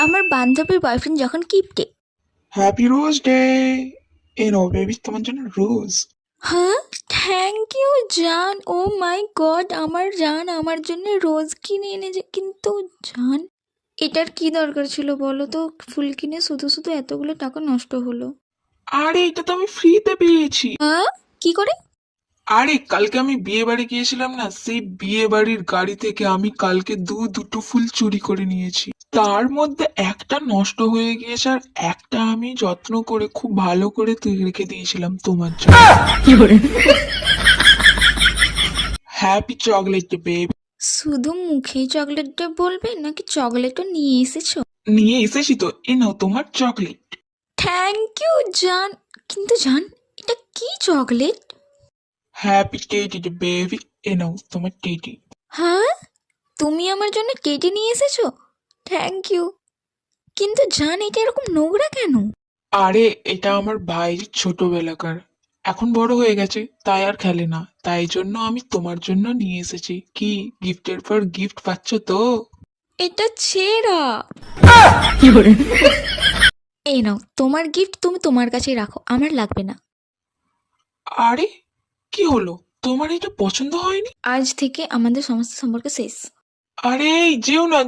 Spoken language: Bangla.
আমার বান্ধবীর বয়ফ্রেন্ড যখন কিপটে। Happy rose day. এ নাও বেবি, তোমার জন্য রোজ। হ্যাঁ, থ্যাংক ইউ জান। ও মাই গড, আমার জান আমার জন্য রোজ কিনে এনেছে। কিন্তু জান, এটার কি দরকার ছিল বলো তো? ফুল কিনে শুধু শুধু এতগুলো টাকা নষ্ট হলো। আরে এটা তো আমি ফ্রিতে পেয়েছি। হ্যাঁ, কি করে? আরে কালকে আমি বিয়ে বাড়ি গিয়েছিলাম না, সেই বিয়ে বাড়ির গাড়ি থেকে আমি কালকে দুটো ফুল চুরি করে নিয়েছি। তার মধ্যে একটা নষ্ট হয়ে গিয়েছে, আর একটা আমি যত্ন করে খুব ভালো করে রেখে দিয়েছিলাম তোমার জন্য। Happy chocolate baby. শুধু মুখেই চকলেটটা বলবে নাকি চকলেটও নিয়ে এসেছো? নিয়ে এসেছি তো, এ নাও তোমার চকলেট। থ্যাংক ইউ জান। কিন্তু জান, এটা কি চকলেট? হ্যাপি টেডি বেবি, এ নাও তোমার টেডি। হ্যাঁ, তুমি আমার জন্য কেটে নিয়ে এসেছো? Thank you. কিন্তু জান, এটা এরকম নোংরা কেন? আরে এটা আমার ভাইয়ের ছোটবেলাকার, এখন বড় হয়ে গেছে তাই আর খেলে না, তাই জন্য আমি তোমার জন্য নিয়ে এসেছি। কি গিফটের পর গিফট পাচ্ছ তো? এটা ছেঁড়া। এই নাও তোমার গিফট, তুমি তোমার কাছেই রাখো, আমার লাগবে না। আরে কি হলো, তোমার এটা পছন্দ হয়নি? আজ থেকে আমাদের সমস্ত সম্পর্ক শেষ। আরে এই যেও না,